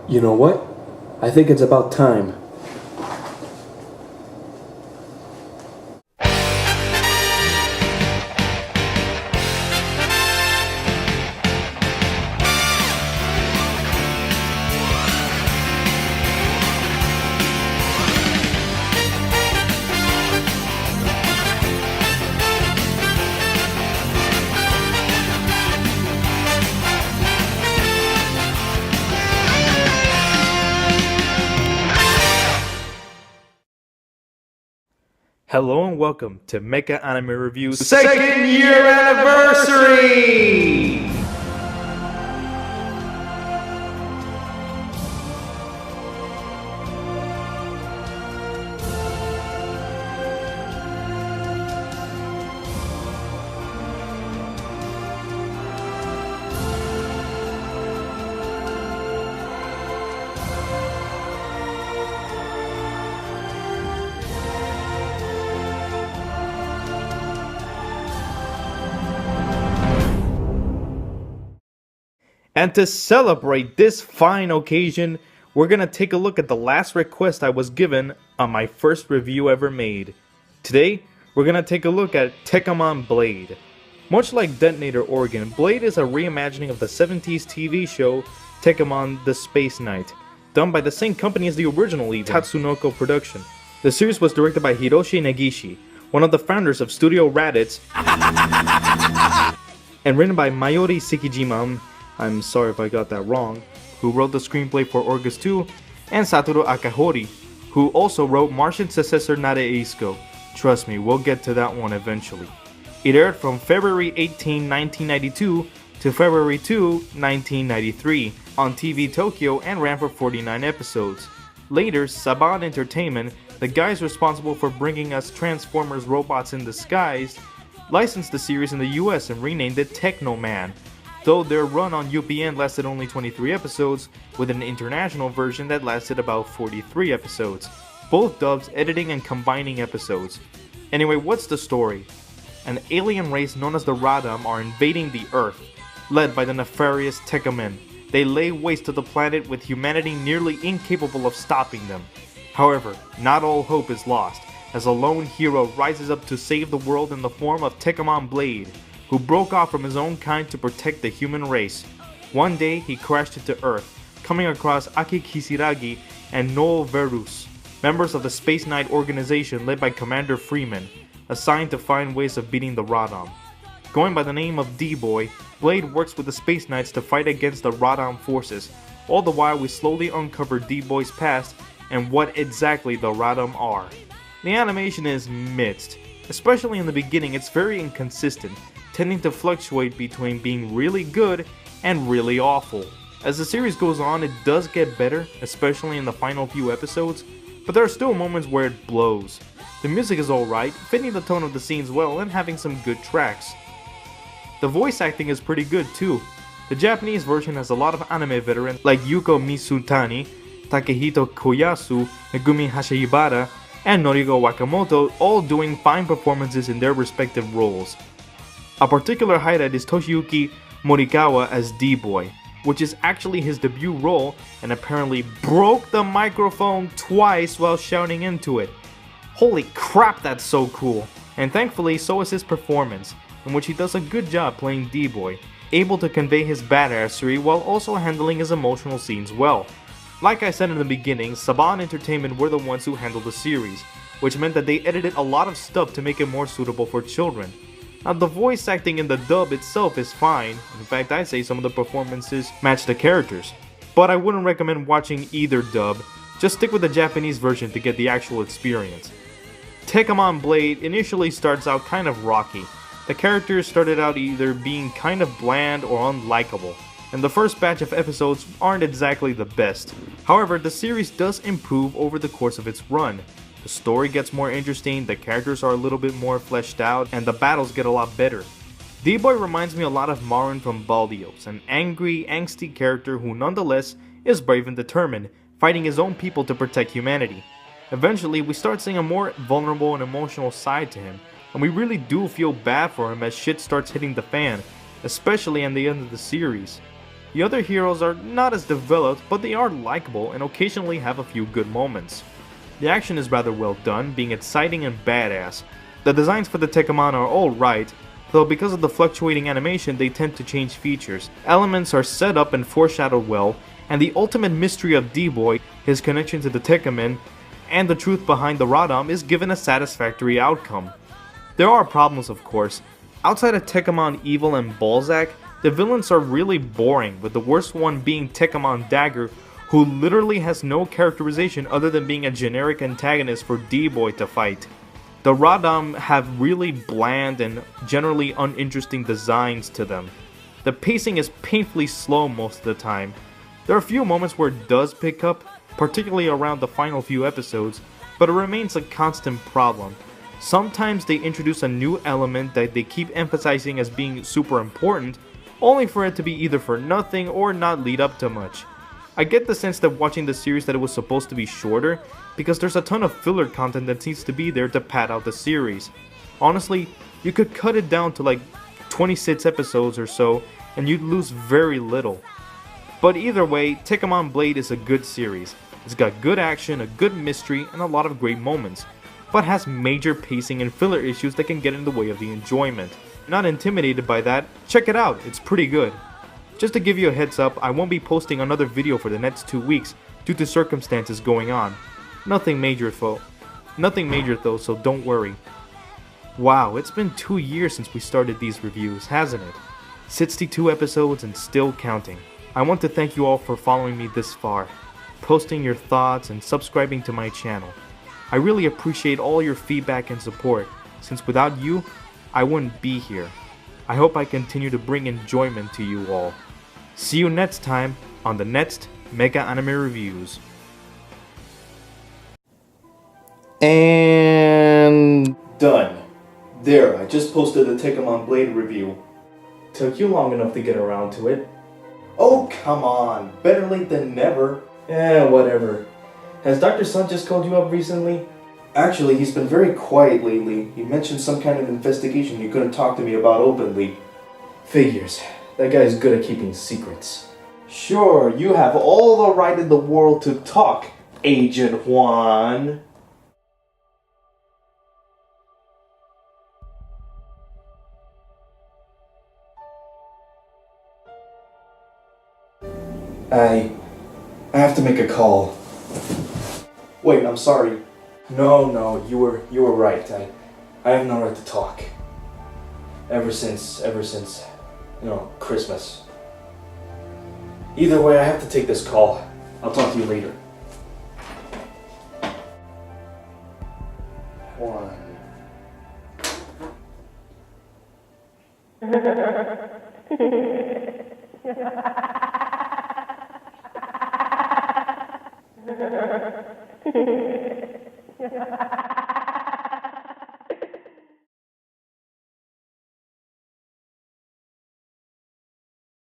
You know what? I think it's about time. Hello and welcome to Mecha Anime Review's second year anniversary! And to celebrate this fine occasion, we're gonna take a look at the last request I was given on my first review ever made. Today, we're gonna take a look at Tekkaman Blade. Much like Detonator Orgun, Blade is a reimagining of the 70s TV show Tekkaman the Space Knight, done by the same company as the original even, Tatsunoko production. The series was directed by Hiroshi Negishi, one of the founders of Studio Raditz, and written by Mayori Sekijima, I'm sorry if I got that wrong, who wrote the screenplay for Orgus 2, and Satoru Akahori, who also wrote Martian successor Nade Isko. Trust me, we'll get to that one eventually. It aired from February 18, 1992 to February 2, 1993 on TV Tokyo and ran for 49 episodes. Later, Saban Entertainment, the guys responsible for bringing us Transformers robots in disguise, licensed the series in the US and renamed it Technoman, though their run on UPN lasted only 23 episodes, with an international version that lasted about 43 episodes, both dubs editing and combining episodes. Anyway, what's the story? An alien race known as the Radam are invading the Earth, led by the nefarious Tekkaman. They lay waste to the planet with humanity nearly incapable of stopping them. However, not all hope is lost, as a lone hero rises up to save the world in the form of Tekkaman Blade, who broke off from his own kind to protect the human race. One day, he crashed into Earth, coming across Aki Kisaragi and Noel Verus, members of the Space Knight organization led by Commander Freeman, assigned to find ways of beating the Radam. Going by the name of D-Boy, Blade works with the Space Knights to fight against the Radam forces. All the while, we slowly uncover D-Boy's past and what exactly the Radam are. The animation is mixed. Especially in the beginning, it's very inconsistent, tending to fluctuate between being really good and really awful. As the series goes on, it does get better, especially in the final few episodes, but there are still moments where it blows. The music is alright, fitting the tone of the scenes well and having some good tracks. The voice acting is pretty good too. The Japanese version has a lot of anime veterans like Yuko Mitsutani, Takehito Koyasu, Megumi Hashibara, and Noriko Wakamoto, all doing fine performances in their respective roles. A particular highlight is Toshiyuki Morikawa as D-Boy, which is actually his debut role and apparently broke the microphone twice while shouting into it. Holy crap, that's so cool! And thankfully, so is his performance, in which he does a good job playing D-Boy, able to convey his badassery while also handling his emotional scenes well. Like I said in the beginning, Saban Entertainment were the ones who handled the series, which meant that they edited a lot of stuff to make it more suitable for children. Now, the voice acting in the dub itself is fine. In fact, I'd say some of the performances match the characters. But I wouldn't recommend watching either dub, just stick with the Japanese version to get the actual experience. Tekkaman Blade initially starts out kind of rocky. The characters started out either being kind of bland or unlikable, and the first batch of episodes aren't exactly the best. However, the series does improve over the course of its run. The story gets more interesting, the characters are a little bit more fleshed out, and the battles get a lot better. D-Boy reminds me a lot of Marin from Baldios, an angry, angsty character who nonetheless is brave and determined, fighting his own people to protect humanity. Eventually, we start seeing a more vulnerable and emotional side to him, and we really do feel bad for him as shit starts hitting the fan, especially at the end of the series. The other heroes are not as developed, but they are likable and occasionally have a few good moments. The action is rather well done, being exciting and badass. The designs for the Tekkaman are alright, though because of the fluctuating animation they tend to change features. Elements are set up and foreshadowed well, and the ultimate mystery of D-Boy, his connection to the Tekkaman, and the truth behind the Radam is given a satisfactory outcome. There are problems, of course. Outside of Tekkaman Evil and Balzac, the villains are really boring, with the worst one being Tekkaman Dagger, who literally has no characterization other than being a generic antagonist for D-Boy to fight. The Radam have really bland and generally uninteresting designs to them. The pacing is painfully slow most of the time. There are a few moments where it does pick up, particularly around the final few episodes, but it remains a constant problem. Sometimes they introduce a new element that they keep emphasizing as being super important, only for it to be either for nothing or not lead up to much. I get the sense that watching the series that it was supposed to be shorter, because there's a ton of filler content that seems to be there to pad out the series. Honestly, you could cut it down to like 26 episodes or so, and you'd lose very little. But either way, Tekkaman Blade is a good series. It's got good action, a good mystery, and a lot of great moments, but has major pacing and filler issues that can get in the way of the enjoyment. Not intimidated by that, check it out, it's pretty good. Just to give you a heads up, I won't be posting another video for the next 2 weeks due to circumstances going on. Nothing major though, so don't worry. Wow, it's been 2 years since we started these reviews, hasn't it? 62 episodes and still counting. I want to thank you all for following me this far, posting your thoughts and subscribing to my channel. I really appreciate all your feedback and support, since without you, I wouldn't be here. I hope I continue to bring enjoyment to you all. See you next time on the next Mecha Anime Reviews. And done. There, I just posted the Tekkaman Blade review. Took you long enough to get around to it. Oh, come on. Better late than never. Whatever. Has Dr. Sun just called you up recently? Actually, he's been very quiet lately. He mentioned some kind of investigation he couldn't talk to me about openly. Figures. That guy's good at keeping secrets. Sure, you have all the right in the world to talk, Agent Juan. I have to make a call. Wait, I'm sorry. No, you were right. I have no right to talk. Ever since, Christmas. Either way, I have to take this call. I'll talk to you later. Juan.